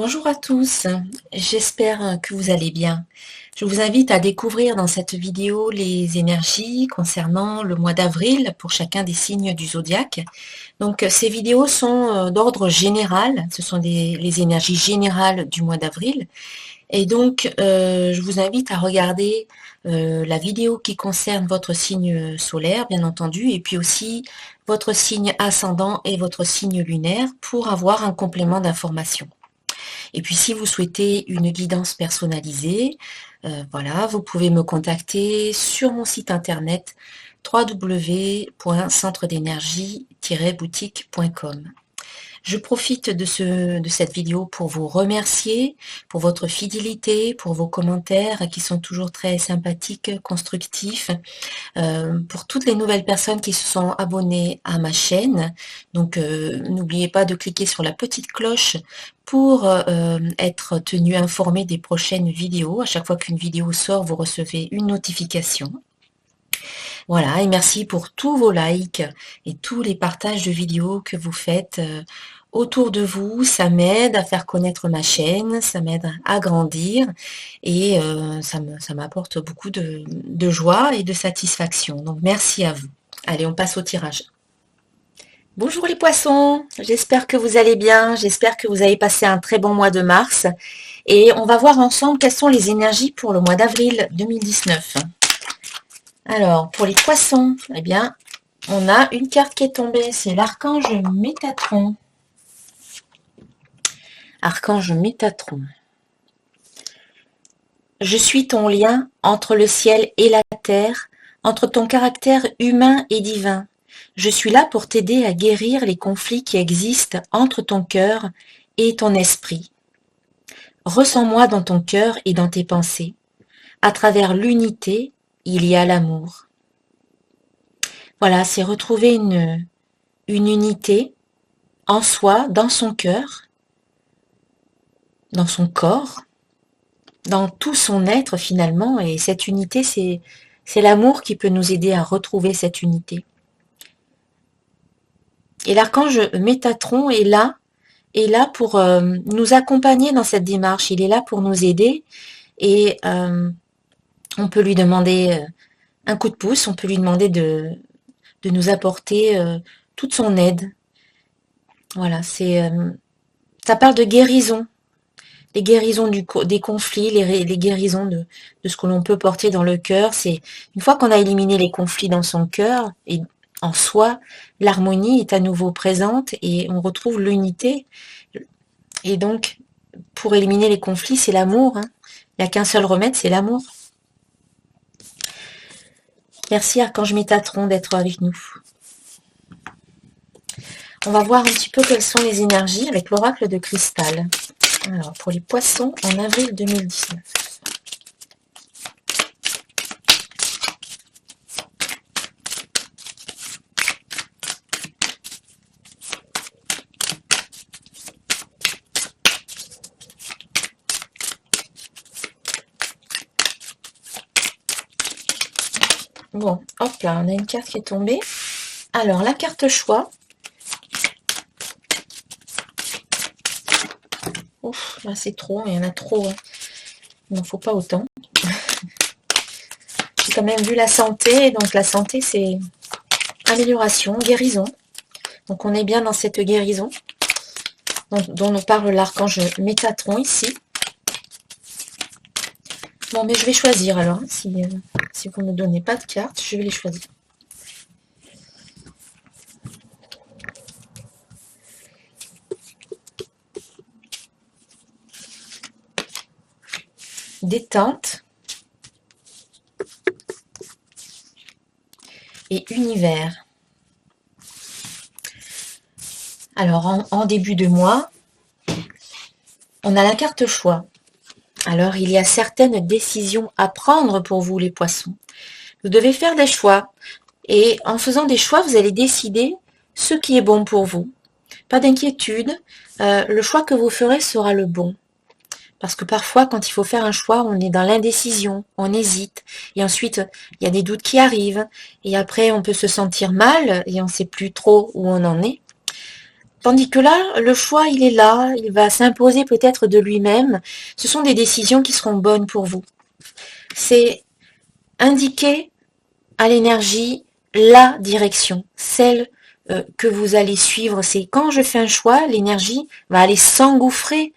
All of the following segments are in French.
Bonjour à tous, j'espère que vous allez bien. Je vous invite à découvrir dans cette vidéo les énergies concernant le mois d'avril pour chacun des signes du zodiaque. Donc ces vidéos sont d'ordre général, ce sont les énergies générales du mois d'avril. Et donc je vous invite à regarder la vidéo qui concerne votre signe solaire, bien entendu, et puis aussi votre signe ascendant et votre signe lunaire pour avoir un complément d'information. Et puis si vous souhaitez une guidance personnalisée, voilà, vous pouvez me contacter sur mon site internet www.centredénergie-boutique.com. Je profite de cette vidéo pour vous remercier pour votre fidélité, pour vos commentaires qui sont toujours très sympathiques, constructifs, pour toutes les nouvelles personnes qui se sont abonnées à ma chaîne. Donc n'oubliez pas de cliquer sur la petite cloche pour être tenu informé des prochaines vidéos. À chaque fois qu'une vidéo sort, vous recevez une notification. Voilà, et merci pour tous vos likes et tous les partages de vidéos que vous faites autour de vous. Ça m'aide à faire connaître ma chaîne, ça m'aide à grandir et ça m'apporte beaucoup de joie et de satisfaction. Donc merci à vous. Allez, on passe au tirage. Bonjour les poissons, j'espère que vous allez bien, j'espère que vous avez passé un très bon mois de mars et on va voir ensemble quelles sont les énergies pour le mois d'avril 2019. Alors, pour les poissons, eh bien, on a une carte qui est tombée, c'est l'archange Métatron. Archange Métatron. Je suis ton lien entre le ciel et la terre, entre ton caractère humain et divin. Je suis là pour t'aider à guérir les conflits qui existent entre ton cœur et ton esprit. Ressens-moi dans ton cœur et dans tes pensées. À travers l'unité, il y a l'amour. Voilà, c'est retrouver une unité en soi, dans son cœur, dans son corps, dans tout son être finalement. Et cette unité, c'est l'amour qui peut nous aider à retrouver cette unité. Et l'archange Métatron est là pour nous accompagner dans cette démarche. Il est là pour nous aider et on peut lui demander un coup de pouce, on peut lui demander de nous apporter toute son aide. Voilà, ça parle de guérison, les guérisons des conflits, les guérisons de ce que l'on peut porter dans le cœur. C'est une fois qu'on a éliminé les conflits dans son cœur et en soi, l'harmonie est à nouveau présente et on retrouve l'unité. Et donc, pour éliminer les conflits, c'est l'amour. Hein. Il n'y a qu'un seul remède, c'est l'amour. Merci Archange Métatron d'être avec nous. On va voir un petit peu quelles sont les énergies avec l'oracle de cristal. Alors, pour les poissons en avril 2019. Bon, hop là, on a une carte qui est tombée. Alors, la carte choix. Ouf, là c'est trop, il y en a trop. Hein. Il n'en faut pas autant. J'ai quand même vu la santé, donc la santé c'est amélioration, guérison. Donc on est bien dans cette guérison dont nous parle l'archange Métatron ici. Bon, mais je vais choisir alors. Si vous ne me donnez pas de cartes, je vais les choisir. Détente et univers. Alors, en début de mois, on a la carte choix. Alors, il y a certaines décisions à prendre pour vous, les poissons. Vous devez faire des choix. Et en faisant des choix, vous allez décider ce qui est bon pour vous. Pas d'inquiétude, le choix que vous ferez sera le bon. Parce que parfois, quand il faut faire un choix, on est dans l'indécision, on hésite. Et ensuite, il y a des doutes qui arrivent. Et après, on peut se sentir mal et on ne sait plus trop où on en est. Tandis que là, le choix, il est là, il va s'imposer peut-être de lui-même. Ce sont des décisions qui seront bonnes pour vous. C'est indiquer à l'énergie la direction, celle que vous allez suivre. C'est quand je fais un choix, l'énergie va aller s'engouffrer.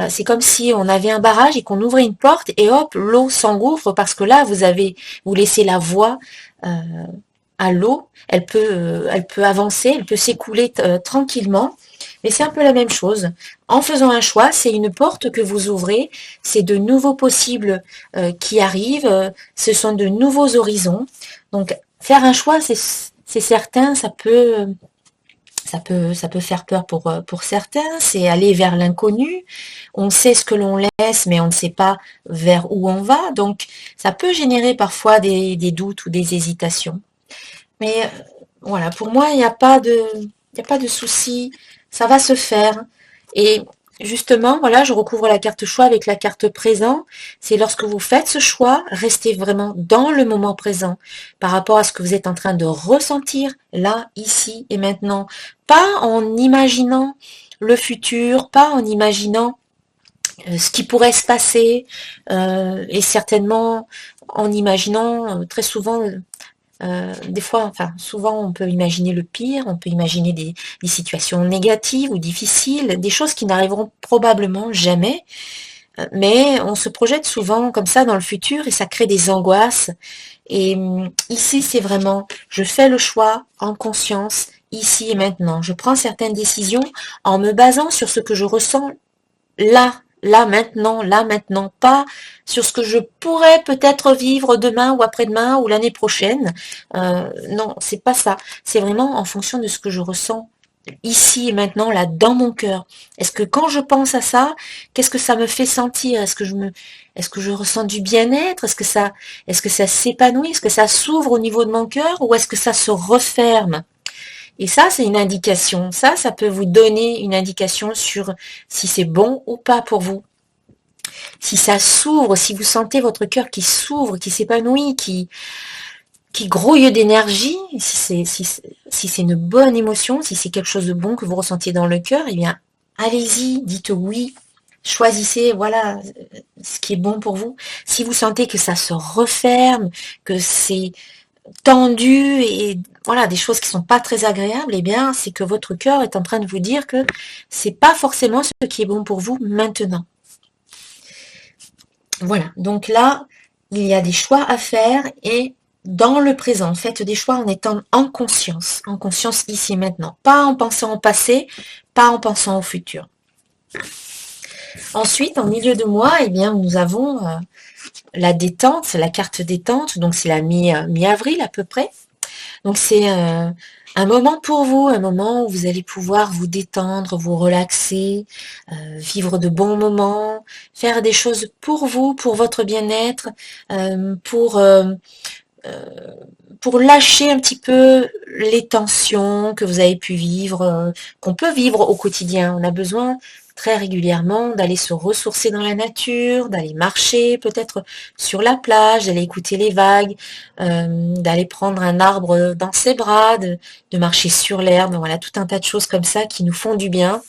C'est comme si on avait un barrage et qu'on ouvrait une porte et hop, l'eau s'engouffre parce que là, vous laissez la voie à l'eau. Elle peut avancer, elle peut s'écouler tranquillement. Mais c'est un peu la même chose. En faisant un choix, c'est une porte que vous ouvrez, c'est de nouveaux possibles qui arrivent, ce sont de nouveaux horizons. Donc, faire un choix, c'est certain, ça peut faire peur pour certains, c'est aller vers l'inconnu. On sait ce que l'on laisse, mais on ne sait pas vers où on va. Donc, ça peut générer parfois des doutes ou des hésitations. Mais voilà, pour moi, il y a pas de souci, ça va se faire. Et justement, voilà, je recouvre la carte choix avec la carte présent. C'est lorsque vous faites ce choix, restez vraiment dans le moment présent par rapport à ce que vous êtes en train de ressentir là, ici et maintenant. Pas en imaginant le futur, pas en imaginant ce qui pourrait se passer, et certainement en imaginant très souvent des fois, enfin souvent on peut imaginer le pire, on peut imaginer des situations négatives ou difficiles, des choses qui n'arriveront probablement jamais, mais on se projette souvent comme ça dans le futur et ça crée des angoisses. Et ici c'est vraiment, je fais le choix en conscience, ici et maintenant. Je prends certaines décisions en me basant sur ce que je ressens là maintenant, pas sur ce que je pourrais peut-être vivre demain ou après-demain ou l'année prochaine. Non, c'est pas ça. C'est vraiment en fonction de ce que je ressens ici et maintenant, là, dans mon cœur. Est-ce que quand je pense à ça, qu'est-ce que ça me fait sentir? Est-ce que je ressens du bien-être? Est-ce que ça s'épanouit? Est-ce que ça s'ouvre au niveau de mon cœur ou est-ce que ça se referme? Et ça, c'est une indication. Ça peut vous donner une indication sur si c'est bon ou pas pour vous. Si ça s'ouvre, si vous sentez votre cœur qui s'ouvre, qui s'épanouit, qui grouille d'énergie, si c'est une bonne émotion, si c'est quelque chose de bon que vous ressentiez dans le cœur, eh bien, allez-y, dites oui. Choisissez, voilà, ce qui est bon pour vous. Si vous sentez que ça se referme, que c'est tendu et voilà des choses qui sont pas très agréables, eh bien c'est que votre cœur est en train de vous dire que c'est pas forcément ce qui est bon pour vous maintenant. Voilà, donc là il y a des choix à faire et dans le présent, faites des choix en étant en conscience ici et maintenant, pas en pensant au passé, pas en pensant au futur. Ensuite, en milieu de mois, eh bien nous avons la détente, la carte détente, donc c'est la mi-avril à peu près. Donc c'est un moment pour vous, un moment où vous allez pouvoir vous détendre, vous relaxer, vivre de bons moments, faire des choses pour vous, pour votre bien-être, pour lâcher un petit peu les tensions que vous avez pu vivre, qu'on peut vivre au quotidien. On a besoin très régulièrement d'aller se ressourcer dans la nature, d'aller marcher peut-être sur la plage, d'aller écouter les vagues, d'aller prendre un arbre dans ses bras, de marcher sur l'herbe. Voilà, tout un tas de choses comme ça qui nous font du bien,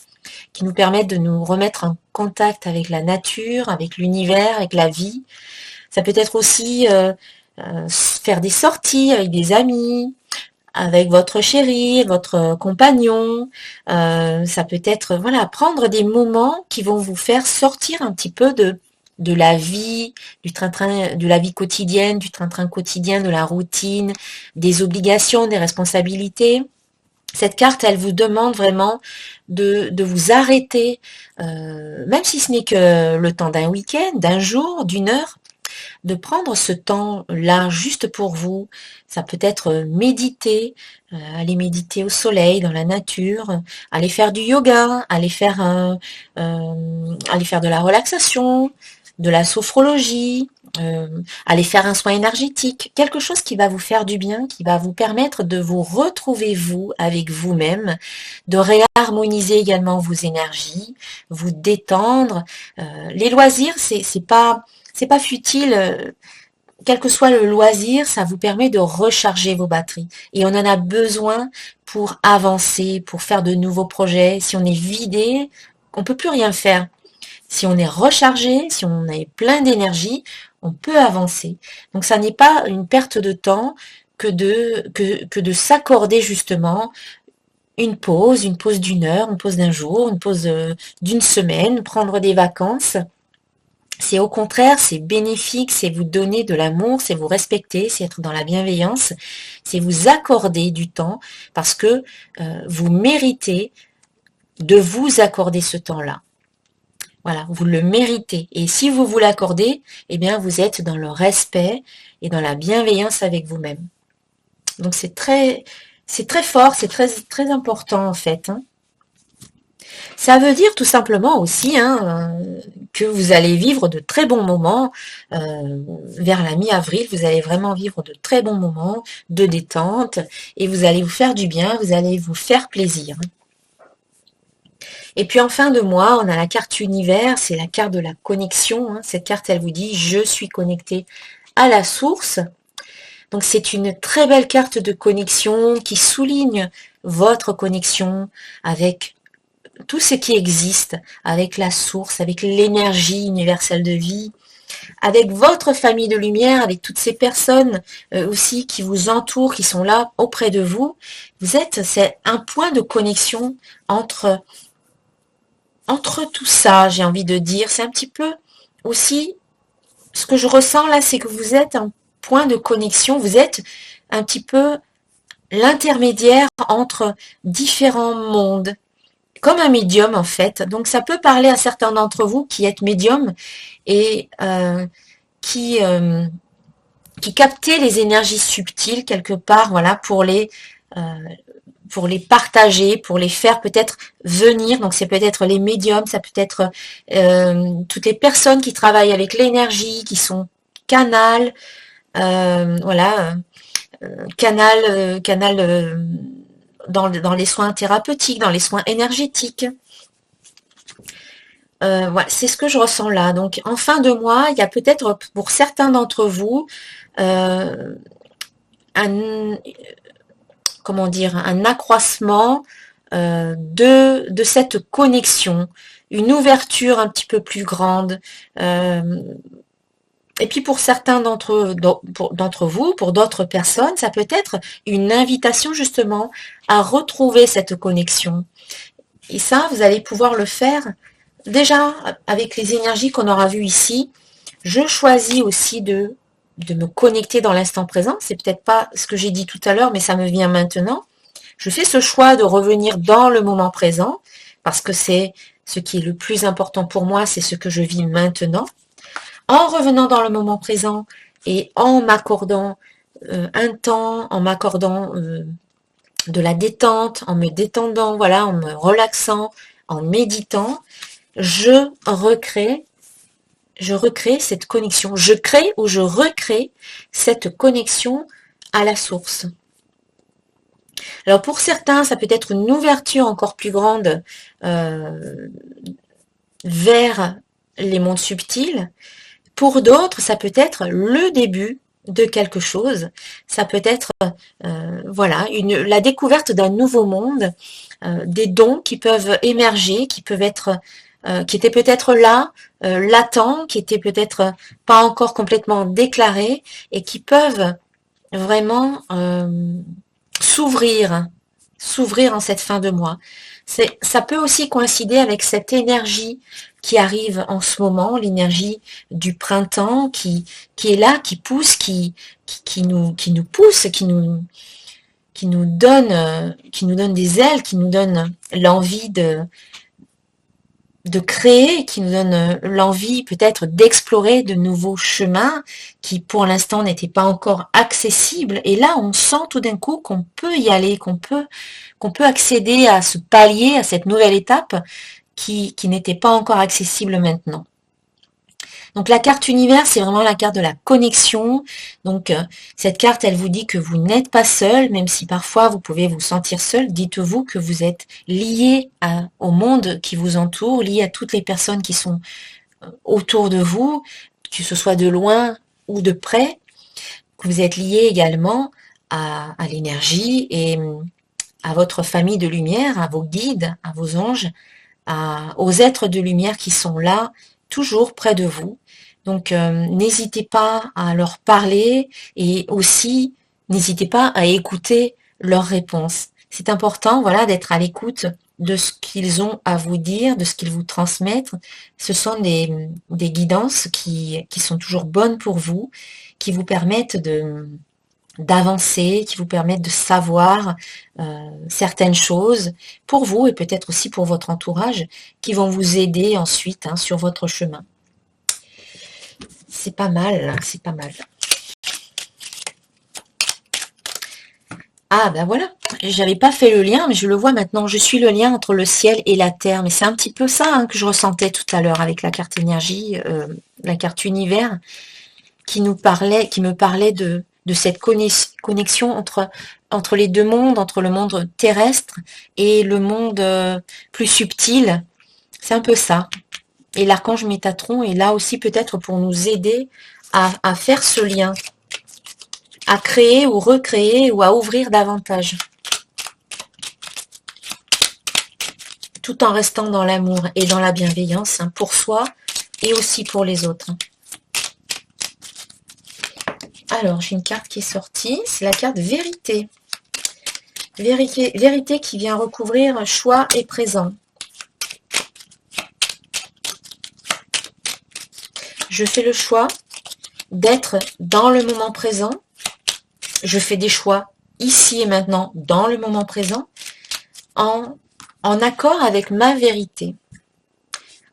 qui nous permettent de nous remettre en contact avec la nature, avec l'univers, avec la vie. Ça peut être aussi faire des sorties avec des amis, avec votre chéri, votre compagnon. Ça peut être, voilà, prendre des moments qui vont vous faire sortir un petit peu de la vie, du train-train, de la vie quotidienne, du train-train quotidien, de la routine, des obligations, des responsabilités. Cette carte, elle vous demande vraiment de vous arrêter, même si ce n'est que le temps d'un week-end, d'un jour, d'une heure, de prendre ce temps-là juste pour vous. Ça peut être méditer, aller méditer au soleil, dans la nature, aller faire du yoga, aller faire de la relaxation, de la sophrologie, aller faire un soin énergétique, quelque chose qui va vous faire du bien, qui va vous permettre de vous retrouver vous avec vous-même, de réharmoniser également vos énergies, vous détendre. Les loisirs, c'est pas futile, quel que soit le loisir, ça vous permet de recharger vos batteries. Et on en a besoin pour avancer, pour faire de nouveaux projets. Si on est vidé, on peut plus rien faire. Si on est rechargé, si on est plein d'énergie, on peut avancer. Donc ça n'est pas une perte de temps que de s'accorder justement une pause d'une heure, une pause d'un jour, une pause d'une semaine, prendre des vacances. C'est au contraire, c'est bénéfique, c'est vous donner de l'amour, c'est vous respecter, c'est être dans la bienveillance, c'est vous accorder du temps parce que vous méritez de vous accorder ce temps-là. Voilà, vous le méritez. Et si vous vous l'accordez, eh bien, vous êtes dans le respect et dans la bienveillance avec vous-même. Donc, c'est très fort, c'est très, très important, en fait, hein. Ça veut dire tout simplement aussi que vous allez vivre de très bons moments vers la mi-avril. Vous allez vraiment vivre de très bons moments de détente et vous allez vous faire du bien, vous allez vous faire plaisir. Et puis en fin de mois, on a la carte univers, c'est la carte de la connexion, hein. Cette carte, elle vous dit « Je suis connecté à la source ». Donc c'est une très belle carte de connexion qui souligne votre connexion avec tout ce qui existe, avec la source, avec l'énergie universelle de vie, avec votre famille de lumière, avec toutes ces personnes aussi qui vous entourent, qui sont là auprès de vous. C'est un point de connexion entre tout ça, j'ai envie de dire. C'est un petit peu aussi, ce que je ressens là, c'est que vous êtes un point de connexion, vous êtes un petit peu l'intermédiaire entre différents mondes, comme un médium en fait. Donc ça peut parler à certains d'entre vous qui êtes médium et qui captez les énergies subtiles quelque part, voilà, pour les partager, pour les faire peut-être venir. Donc c'est peut-être les médiums, ça peut être toutes les personnes qui travaillent avec l'énergie, qui sont canal, voilà, canal dans les soins thérapeutiques, dans les soins énergétiques. Voilà, c'est ce que je ressens là. Donc en fin de mois, il y a peut-être pour certains d'entre vous un accroissement de cette connexion, une ouverture un petit peu plus grande. Et puis pour certains d'entre vous, pour d'autres personnes, ça peut être une invitation justement à retrouver cette connexion. Et ça, vous allez pouvoir le faire déjà avec les énergies qu'on aura vues ici. Je choisis aussi de me connecter dans l'instant présent. C'est peut-être pas ce que j'ai dit tout à l'heure, mais ça me vient maintenant. Je fais ce choix de revenir dans le moment présent parce que c'est ce qui est le plus important pour moi, c'est ce que je vis maintenant. En revenant dans le moment présent et en m'accordant un temps, en m'accordant de la détente, en me détendant, voilà, en me relaxant, en méditant, je recrée cette connexion. Je crée ou je recrée cette connexion à la source. Alors pour certains, ça peut être une ouverture encore plus grande vers les mondes subtils. Pour d'autres, ça peut être le début de quelque chose. Ça peut être voilà, la découverte d'un nouveau monde, des dons qui peuvent émerger, qui peuvent être qui étaient peut-être là, latents, qui étaient peut-être pas encore complètement déclarés et qui peuvent vraiment s'ouvrir en cette fin de mois. Ça peut aussi coïncider avec cette énergie qui arrive en ce moment, l'énergie du printemps qui est là, qui pousse, qui nous pousse, qui nous donne des ailes, qui nous donne l'envie de créer, qui nous donne l'envie peut-être d'explorer de nouveaux chemins qui pour l'instant n'étaient pas encore accessibles. Et là, on sent tout d'un coup qu'on peut y aller, qu'on peut accéder à ce palier, à cette nouvelle étape qui n'était pas encore accessible maintenant. Donc la carte univers, c'est vraiment la carte de la connexion. Donc cette carte, elle vous dit que vous n'êtes pas seul, même si parfois vous pouvez vous sentir seul. Dites-vous que vous êtes lié au monde qui vous entoure, lié à toutes les personnes qui sont autour de vous, que ce soit de loin ou de près. Que vous êtes lié également à l'énergie et à votre famille de lumière, à vos guides, à vos anges, aux êtres de lumière qui sont là, toujours près de vous. Donc, n'hésitez pas à leur parler et aussi, n'hésitez pas à écouter leurs réponses. C'est important, voilà, d'être à l'écoute de ce qu'ils ont à vous dire, de ce qu'ils vous transmettent. Ce sont des guidances qui sont toujours bonnes pour vous, qui vous permettent d'avancer, qui vous permettent de savoir certaines choses pour vous et peut-être aussi pour votre entourage, qui vont vous aider ensuite sur votre chemin. C'est pas mal, c'est pas mal. Ah ben voilà, j'avais pas fait le lien, mais je le vois maintenant. Je suis le lien entre le ciel et la terre. Mais c'est un petit peu ça que je ressentais tout à l'heure avec la carte énergie, la carte univers, qui me parlait de cette connexion entre les deux mondes, entre le monde terrestre et le monde plus subtil. C'est un peu ça. Et l'archange Métatron est là aussi peut-être pour nous aider à faire ce lien, à créer ou recréer ou à ouvrir davantage. Tout en restant dans l'amour et dans la bienveillance pour soi et aussi pour les autres. Alors, j'ai une carte qui est sortie, c'est la carte Vérité. Vérité qui vient recouvrir choix et présent. Je fais le choix d'être dans le moment présent. Je fais des choix ici et maintenant, dans le moment présent, en accord avec ma vérité,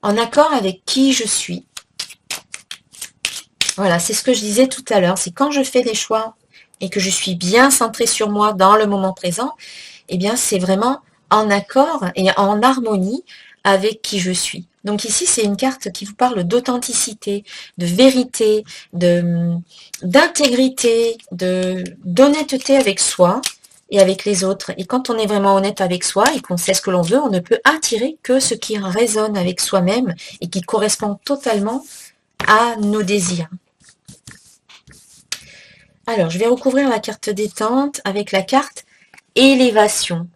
en accord avec qui je suis. Voilà, c'est ce que je disais tout à l'heure, c'est quand je fais des choix et que je suis bien centrée sur moi dans le moment présent, eh bien c'est vraiment en accord et en harmonie avec qui je suis. Donc ici, c'est une carte qui vous parle d'authenticité, de vérité, d'intégrité, d'honnêteté avec soi et avec les autres. Et quand on est vraiment honnête avec soi et qu'on sait ce que l'on veut, on ne peut attirer que ce qui résonne avec soi-même et qui correspond totalement à nos désirs. Alors, je vais recouvrir la carte détente avec la carte élévation.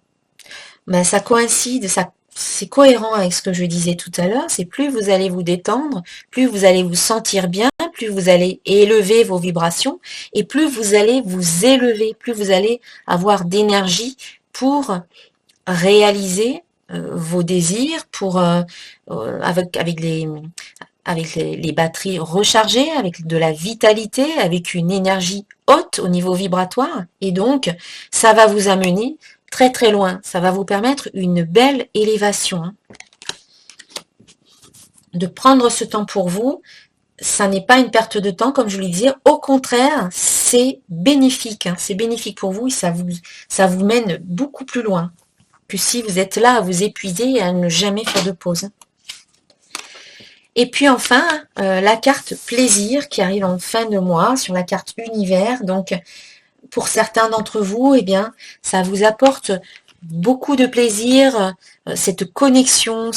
Ben, ça coïncide, c'est cohérent avec ce que je disais tout à l'heure. C'est plus vous allez vous détendre, plus vous allez vous sentir bien, plus vous allez élever vos vibrations et plus vous allez vous élever, plus vous allez avoir d'énergie pour réaliser vos désirs, avec les batteries rechargées, avec de la vitalité, avec une énergie haute au niveau vibratoire. Et donc, ça va vous amener très très loin. Ça va vous permettre une belle élévation. De prendre ce temps pour vous, ça n'est pas une perte de temps, comme je le disais. Au contraire, c'est bénéfique. C'est bénéfique pour vous et ça vous mène beaucoup plus loin que si vous êtes là à vous épuiser et à ne jamais faire de pause. Et puis enfin, la carte plaisir qui arrive en fin de mois sur la carte univers. Donc, pour certains d'entre vous, eh bien, ça vous apporte beaucoup de plaisir, cette connexion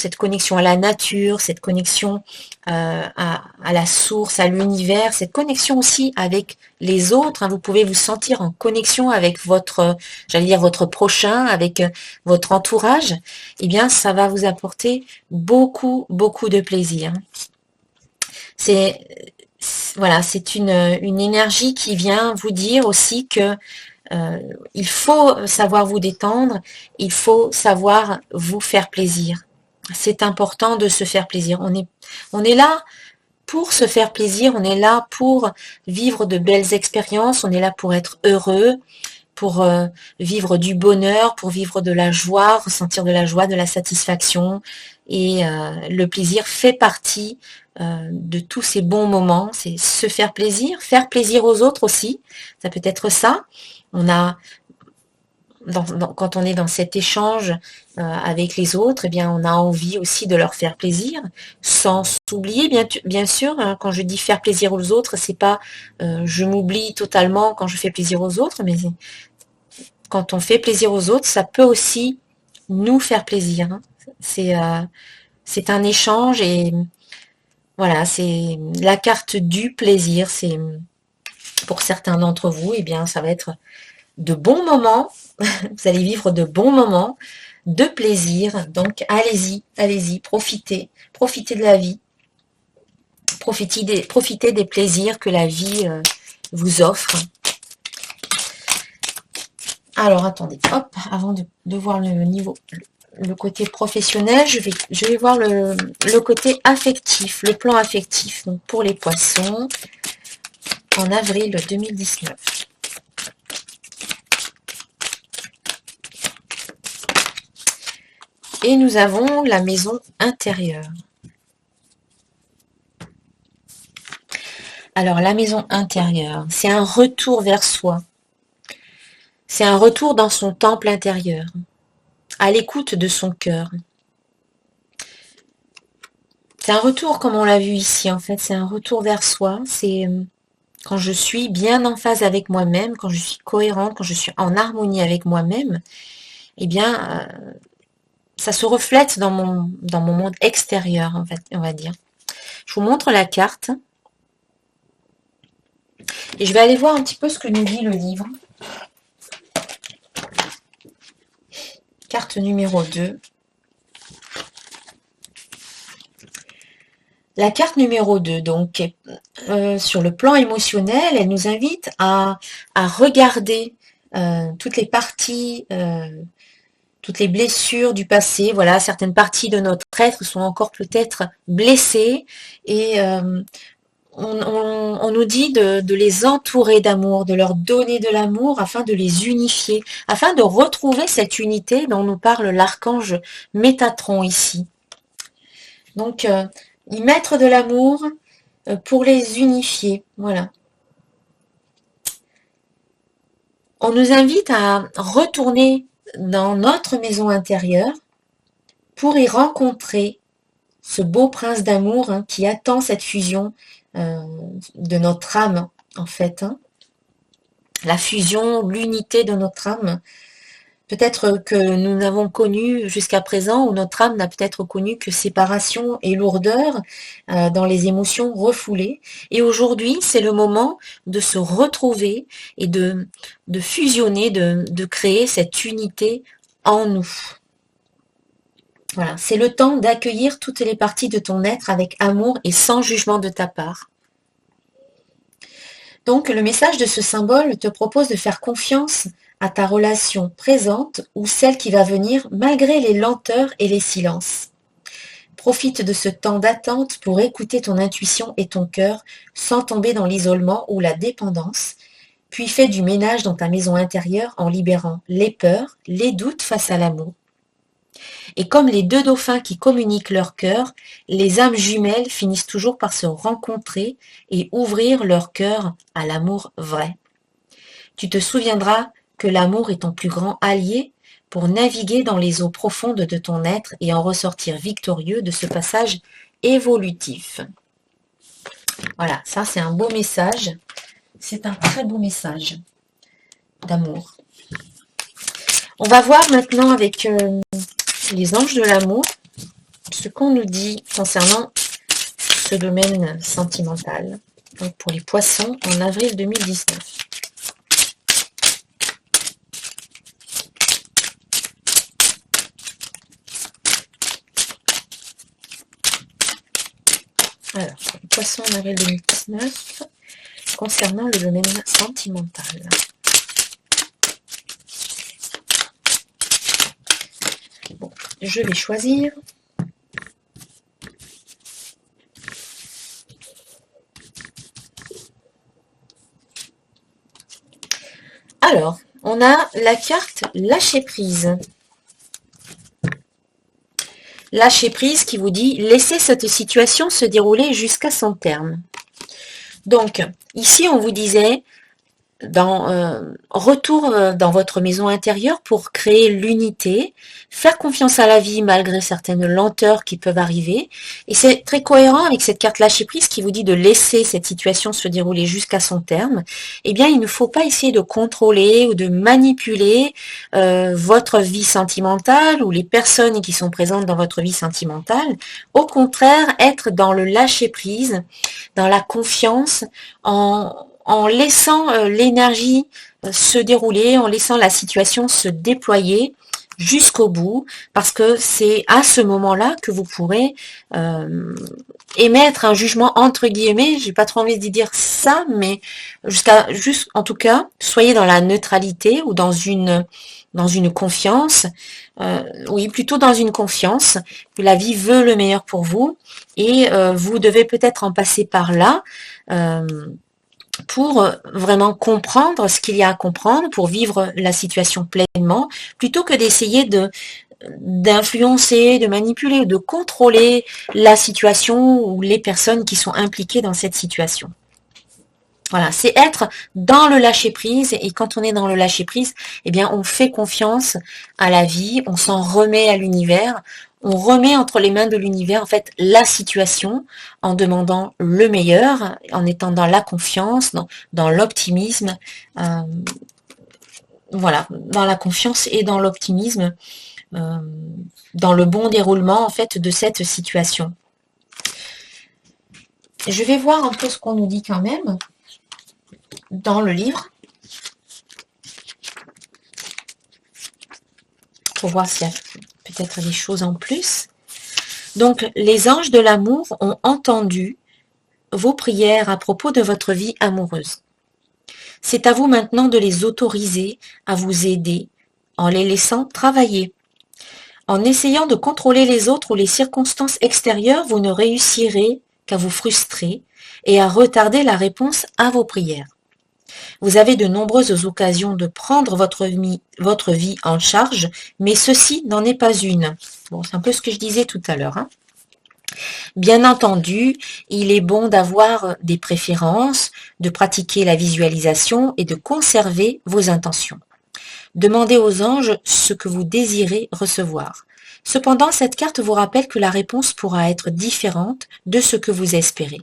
à la nature, cette connexion à la source, à l'univers, cette connexion aussi avec les autres. Vous pouvez vous sentir en connexion avec votre prochain, avec votre entourage. Eh bien, ça va vous apporter beaucoup, beaucoup de plaisir. Voilà, c'est une énergie qui vient vous dire aussi que il faut savoir vous détendre, il faut savoir vous faire plaisir. C'est important de se faire plaisir. On est là pour se faire plaisir, on est là pour vivre de belles expériences, on est là pour être heureux, pour vivre du bonheur, pour vivre de la joie, ressentir de la joie, de la satisfaction. Et le plaisir fait partie de tous ces bons moments. C'est se faire plaisir aux autres aussi. Ça peut être ça. Quand on est dans cet échange avec les autres, eh bien, on a envie aussi de leur faire plaisir, sans s'oublier, bien sûr. Quand je dis faire plaisir aux autres, c'est pas je m'oublie totalement quand je fais plaisir aux autres, mais quand on fait plaisir aux autres, ça peut aussi nous faire plaisir. C'est un échange et voilà, c'est la carte du plaisir. C'est pour certains d'entre vous, eh bien, ça va être de bons moments Vous allez vivre de bons moments, de plaisir. Donc, allez-y, allez-y, profitez. Profitez de la vie. Profitez des plaisirs que la vie vous offre. Alors, attendez, hop, avant de voir le niveau, le côté professionnel, je vais voir le côté affectif, le plan affectif. Donc, pour les poissons, en avril 2019. Et nous avons la maison intérieure. Alors, la maison intérieure, c'est un retour vers soi. C'est un retour dans son temple intérieur, à l'écoute de son cœur. C'est un retour, comme on l'a vu ici, en fait, c'est un retour vers soi. C'est quand je suis bien en phase avec moi-même, quand je suis cohérente, quand je suis en harmonie avec moi-même, eh bien, ça se reflète dans mon monde extérieur, en fait, on va dire. Je vous montre la carte. Et je vais aller voir un petit peu ce que nous dit le livre. Carte numéro 2. La carte numéro 2, donc, sur le plan émotionnel, elle nous invite à regarder toutes les parties, toutes les blessures du passé. Voilà, certaines parties de notre être sont encore peut-être blessées et on nous dit de les entourer d'amour, de leur donner de l'amour afin de les unifier, afin de retrouver cette unité dont nous parle l'archange Métatron ici. Donc, y mettre de l'amour pour les unifier, voilà. On nous invite à retourner dans notre maison intérieure pour y rencontrer ce beau prince d'amour qui attend cette fusion de notre âme, en fait. La fusion, l'unité de notre âme. Peut-être que nous n'avons connu jusqu'à présent, ou notre âme n'a peut-être connu que séparation et lourdeur dans les émotions refoulées. Et aujourd'hui, c'est le moment de se retrouver et de fusionner, de créer cette unité en nous. Voilà, c'est le temps d'accueillir toutes les parties de ton être avec amour et sans jugement de ta part. Donc, le message de ce symbole te propose de faire confiance à ta relation présente ou celle qui va venir malgré les lenteurs et les silences. Profite de ce temps d'attente pour écouter ton intuition et ton cœur sans tomber dans l'isolement ou la dépendance, puis fais du ménage dans ta maison intérieure en libérant les peurs, les doutes face à l'amour. Et comme les deux dauphins qui communiquent leur cœur, les âmes jumelles finissent toujours par se rencontrer et ouvrir leur cœur à l'amour vrai. Tu te souviendras que l'amour est ton plus grand allié pour naviguer dans les eaux profondes de ton être et en ressortir victorieux de ce passage évolutif. Voilà, ça c'est un beau message. C'est un très beau message d'amour. On va voir maintenant avec les anges de l'amour ce qu'on nous dit concernant ce domaine sentimental. Donc pour les poissons en avril 2019. Alors, pour les poissons en avril 2019, concernant le domaine sentimental. Bon, je vais choisir. Alors, on a la carte lâcher prise. Lâcher prise qui vous dit laissez cette situation se dérouler jusqu'à son terme. Donc, ici on vous disait retour dans votre maison intérieure pour créer l'unité, faire confiance à la vie malgré certaines lenteurs qui peuvent arriver. Et c'est très cohérent avec cette carte lâcher prise qui vous dit de laisser cette situation se dérouler jusqu'à son terme. Eh bien, il ne faut pas essayer de contrôler ou de manipuler votre vie sentimentale ou les personnes qui sont présentes dans votre vie sentimentale. Au contraire, être dans le lâcher prise, dans la confiance, en laissant l'énergie se dérouler, en laissant la situation se déployer jusqu'au bout, parce que c'est à ce moment-là que vous pourrez émettre un jugement entre guillemets. J'ai pas trop envie de dire ça, mais juste en tout cas, soyez dans la neutralité ou dans une confiance, oui, plutôt dans une confiance que la vie veut le meilleur pour vous, et vous devez peut-être en passer par là pour vraiment comprendre ce qu'il y a à comprendre, pour vivre la situation pleinement, plutôt que d'essayer d'influencer, de manipuler, de contrôler la situation ou les personnes qui sont impliquées dans cette situation. Voilà, c'est être dans le lâcher-prise, et quand on est dans le lâcher-prise, eh bien, on fait confiance à la vie, on s'en remet à l'univers, on remet entre les mains de l'univers, en fait, la situation, en demandant le meilleur, en étant dans la confiance, dans l'optimisme, voilà, dans la confiance et dans l'optimisme, dans le bon déroulement, en fait, de cette situation. Je vais voir un peu ce qu'on nous dit quand même dans le livre, pour voir s'il y a peut-être des choses en plus. Donc, les anges de l'amour ont entendu vos prières à propos de votre vie amoureuse. C'est à vous maintenant de les autoriser à vous aider en les laissant travailler. En essayant de contrôler les autres ou les circonstances extérieures, vous ne réussirez qu'à vous frustrer et à retarder la réponse à vos prières. Vous avez de nombreuses occasions de prendre votre vie en charge, mais ceci n'en est pas une. Bon, c'est un peu ce que je disais tout à l'heure. Bien entendu, il est bon d'avoir des préférences, de pratiquer la visualisation et de conserver vos intentions. Demandez aux anges ce que vous désirez recevoir. Cependant, cette carte vous rappelle que la réponse pourra être différente de ce que vous espérez.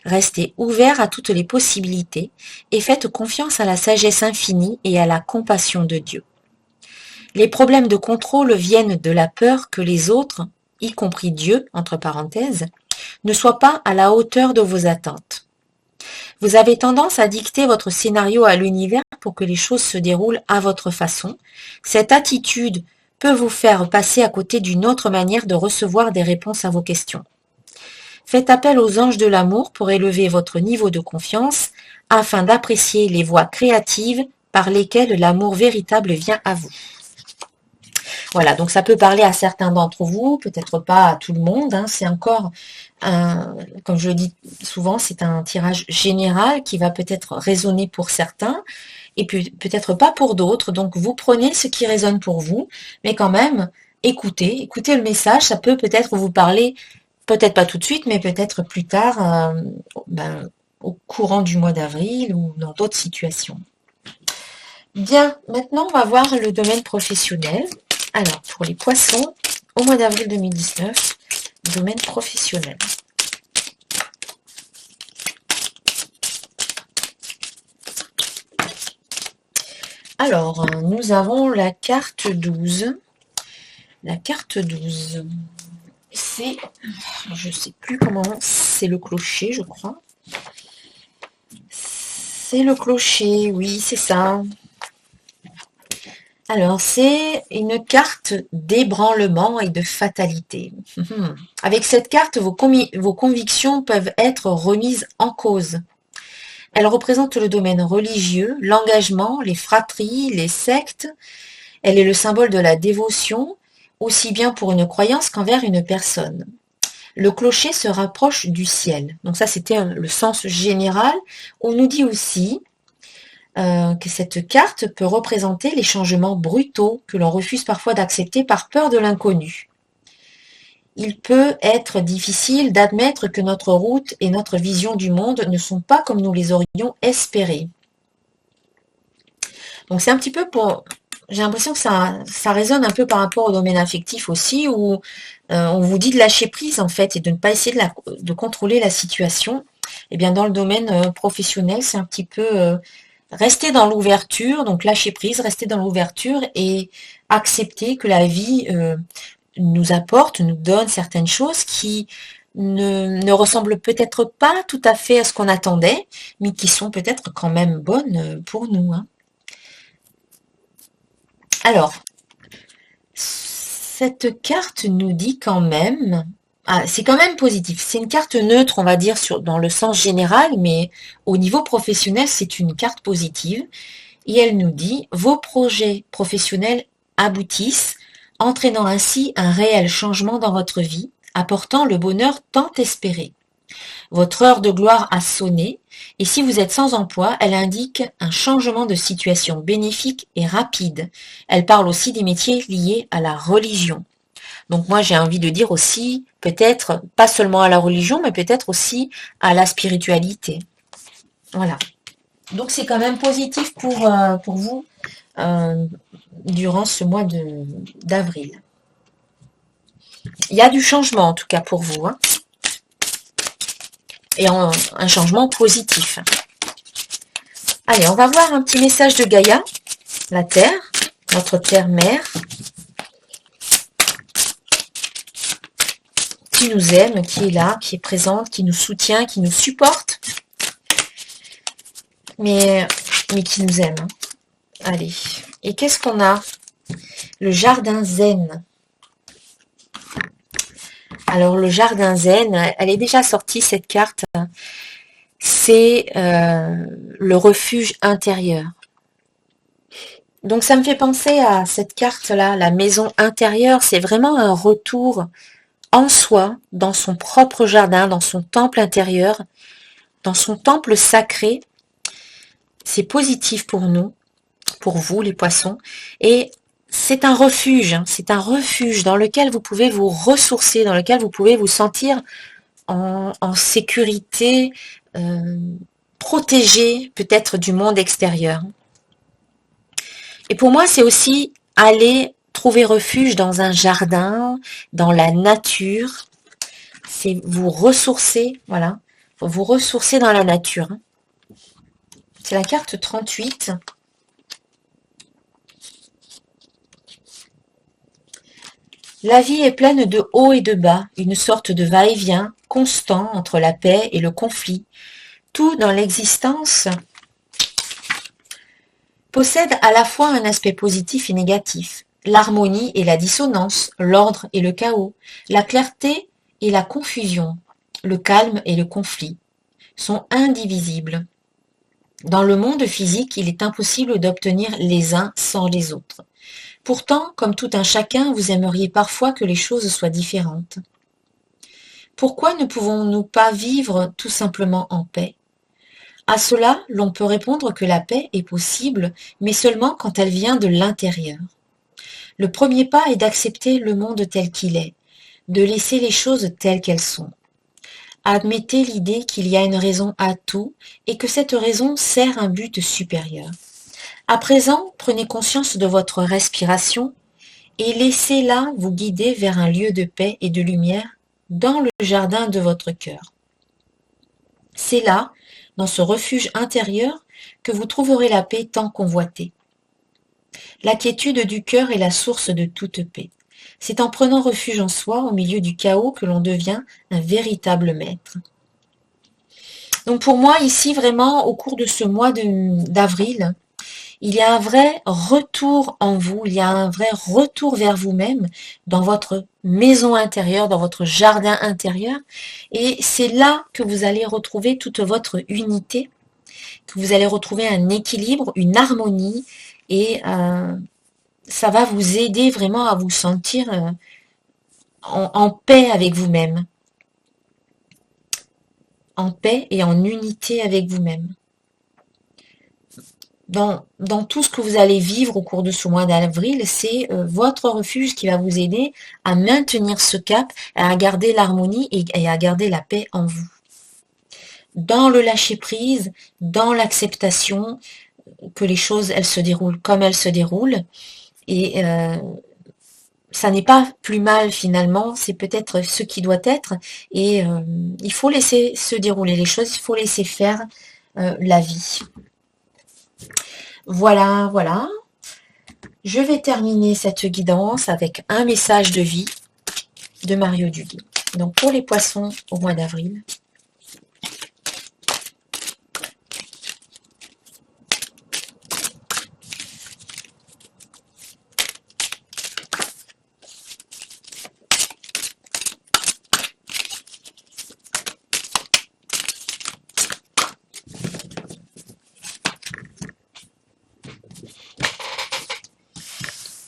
Restez ouvert à toutes les possibilités et faites confiance à la sagesse infinie et à la compassion de Dieu. Les problèmes de contrôle viennent de la peur que les autres, y compris Dieu, entre parenthèses, ne soient pas à la hauteur de vos attentes. Vous avez tendance à dicter votre scénario à l'univers pour que les choses se déroulent à votre façon. Cette attitude peut vous faire passer à côté d'une autre manière de recevoir des réponses à vos questions. Faites appel aux anges de l'amour pour élever votre niveau de confiance afin d'apprécier les voies créatives par lesquelles l'amour véritable vient à vous. Voilà, donc ça peut parler à certains d'entre vous, peut-être pas à tout le monde. C'est encore, comme je le dis souvent, c'est un tirage général qui va peut-être résonner pour certains et puis peut-être pas pour d'autres. Donc vous prenez ce qui résonne pour vous, mais quand même, écoutez le message, ça peut peut-être vous parler. Peut-être pas tout de suite, mais peut-être plus tard, au courant du mois d'avril ou dans d'autres situations. Bien, maintenant on va voir le domaine professionnel. Alors, pour les poissons, au mois d'avril 2019, domaine professionnel. Alors, nous avons la carte 12. La carte 12. C'est, je ne sais plus comment, c'est le clocher, je crois. C'est le clocher, oui, c'est ça. Alors, c'est une carte d'ébranlement et de fatalité. Avec cette carte, vos convictions peuvent être remises en cause. Elle représente le domaine religieux, l'engagement, les fratries, les sectes. Elle est le symbole de la dévotion, aussi bien pour une croyance qu'envers une personne. Le clocher se rapproche du ciel. Donc ça, c'était le sens général. On nous dit aussi que cette carte peut représenter les changements brutaux que l'on refuse parfois d'accepter par peur de l'inconnu. Il peut être difficile d'admettre que notre route et notre vision du monde ne sont pas comme nous les aurions espérés. Donc c'est un petit peu pour... J'ai l'impression que ça résonne un peu par rapport au domaine affectif aussi, où on vous dit de lâcher prise en fait et de ne pas essayer de contrôler la situation. Et bien dans le domaine professionnel, c'est un petit peu rester dans l'ouverture, donc lâcher prise, rester dans l'ouverture et accepter que la vie nous apporte, nous donne certaines choses qui ne ressemblent peut-être pas tout à fait à ce qu'on attendait, mais qui sont peut-être quand même bonnes pour nous, hein. Alors, cette carte nous dit quand même, ah, c'est quand même positif. C'est une carte neutre, on va dire, dans le sens général, mais au niveau professionnel, c'est une carte positive. Et elle nous dit, vos projets professionnels aboutissent, entraînant ainsi un réel changement dans votre vie, apportant le bonheur tant espéré. Votre heure de gloire a sonné, et si vous êtes sans emploi, elle indique un changement de situation bénéfique et rapide. Elle parle aussi des métiers liés à la religion. Donc moi j'ai envie de dire aussi, peut-être, pas seulement à la religion, mais peut-être aussi à la spiritualité. Voilà. Donc c'est quand même positif pour vous euh, durant ce mois d'avril. Il y a du changement en tout cas pour vous, hein, et un changement positif. Allez, on va voir un petit message de Gaïa, la Terre, notre Terre-Mère, qui nous aime, qui est là, qui est présente, qui nous soutient, qui nous supporte, mais qui nous aime, hein. Allez, et qu'est-ce qu'on a? Le jardin zen. Alors le jardin zen, elle est déjà sortie cette carte. C'est le refuge intérieur. Donc ça me fait penser à cette carte-là, la maison intérieure. C'est vraiment un retour en soi, dans son propre jardin, dans son temple intérieur, dans son temple sacré. C'est positif pour nous, pour vous les poissons. Et c'est un refuge, hein, c'est un refuge dans lequel vous pouvez vous ressourcer, dans lequel vous pouvez vous sentir en sécurité, protégé peut-être du monde extérieur. Et pour moi, c'est aussi aller trouver refuge dans un jardin, dans la nature. C'est vous ressourcer, voilà, vous ressourcer dans la nature. C'est la carte 38. La vie est pleine de hauts et de bas, une sorte de va-et-vient constant entre la paix et le conflit. Tout dans l'existence possède à la fois un aspect positif et négatif, l'harmonie et la dissonance, l'ordre et le chaos, la clarté et la confusion, le calme et le conflit sont indivisibles. Dans le monde physique, il est impossible d'obtenir les uns sans les autres. Pourtant, comme tout un chacun, vous aimeriez parfois que les choses soient différentes. Pourquoi ne pouvons-nous pas vivre tout simplement en paix? À cela, l'on peut répondre que la paix est possible, mais seulement quand elle vient de l'intérieur. Le premier pas est d'accepter le monde tel qu'il est, de laisser les choses telles qu'elles sont. Admettez l'idée qu'il y a une raison à tout et que cette raison sert un but supérieur. À présent, prenez conscience de votre respiration et laissez-la vous guider vers un lieu de paix et de lumière dans le jardin de votre cœur. C'est là, dans ce refuge intérieur, que vous trouverez la paix tant convoitée. La quiétude du cœur est la source de toute paix. C'est en prenant refuge en soi, au milieu du chaos, que l'on devient un véritable maître. Donc pour moi, ici, vraiment, au cours de ce mois d'avril, il y a un vrai retour en vous, il y a un vrai retour vers vous-même, dans votre maison intérieure, dans votre jardin intérieur. Et c'est là que vous allez retrouver toute votre unité, que vous allez retrouver un équilibre, une harmonie, et ça va vous aider vraiment à vous sentir en paix avec vous-même, en paix et en unité avec vous-même. Dans tout ce que vous allez vivre au cours de ce mois d'avril, c'est votre refuge qui va vous aider à maintenir ce cap, à garder l'harmonie et à garder la paix en vous. Dans le lâcher-prise, dans l'acceptation que les choses, elles se déroulent comme elles se déroulent. Et ça n'est pas plus mal finalement, c'est peut-être ce qui doit être. Et il faut laisser se dérouler les choses, il faut laisser faire la vie. Voilà, voilà. Je vais terminer cette guidance avec un message de vie de Mario Duguay. Donc pour les poissons au mois d'avril,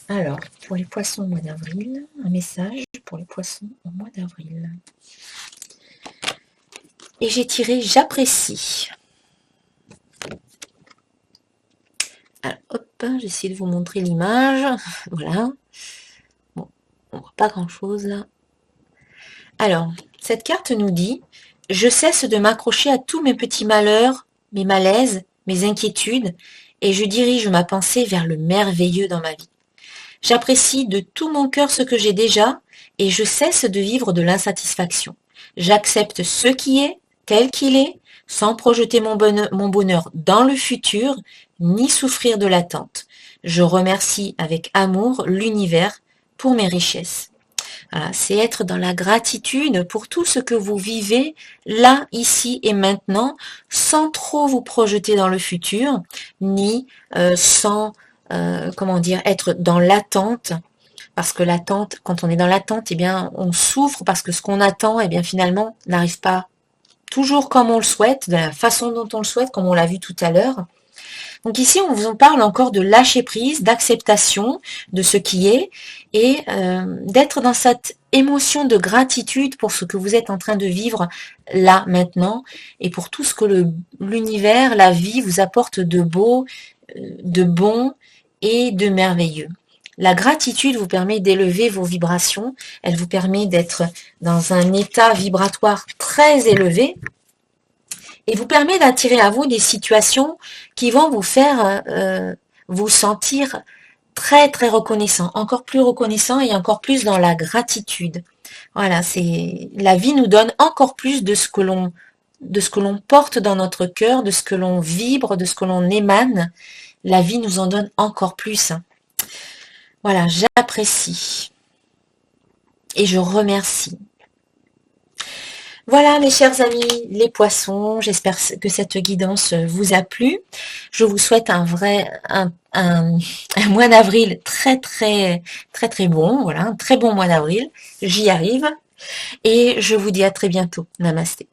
alors, pour les poissons au mois d'avril, un message pour les poissons au mois d'avril. Et j'ai tiré j'apprécie. Alors, hop, j'essaie de vous montrer l'image. Voilà. Bon, on voit pas grand chose là. Alors, cette carte nous dit, je cesse de m'accrocher à tous mes petits malheurs, mes malaises, mes inquiétudes, et je dirige ma pensée vers le merveilleux dans ma vie. J'apprécie de tout mon cœur ce que j'ai déjà, et je cesse de vivre de l'insatisfaction. J'accepte ce qui est, tel qu'il est, sans projeter mon bonheur dans le futur, ni souffrir de l'attente. Je remercie avec amour l'univers pour mes richesses. Voilà, c'est être dans la gratitude pour tout ce que vous vivez là, ici et maintenant, sans trop vous projeter dans le futur, ni sans, comment dire, être dans l'attente. Parce que l'attente, quand on est dans l'attente, eh bien, on souffre parce que ce qu'on attend, eh bien, finalement, n'arrive pas toujours comme on le souhaite, de la façon dont on le souhaite, comme on l'a vu tout à l'heure. Donc ici, on vous en parle encore de lâcher prise, d'acceptation de ce qui est et d'être dans cette émotion de gratitude pour ce que vous êtes en train de vivre là, maintenant, et pour tout ce que l'univers, la vie vous apporte de beau, de bon et de merveilleux. La gratitude vous permet d'élever vos vibrations, elle vous permet d'être dans un état vibratoire très élevé, et vous permet d'attirer à vous des situations qui vont vous faire vous sentir très très reconnaissant, encore plus reconnaissant et encore plus dans la gratitude. Voilà, c'est la vie nous donne encore plus de ce que l'on porte dans notre cœur, de ce que l'on vibre, de ce que l'on émane. La vie nous en donne encore plus. Voilà, j'apprécie et je remercie. Voilà mes chers amis, les poissons, j'espère que cette guidance vous a plu. Je vous souhaite un mois d'avril très bon, voilà, un très bon mois d'avril. J'y arrive et je vous dis à très bientôt. Namasté.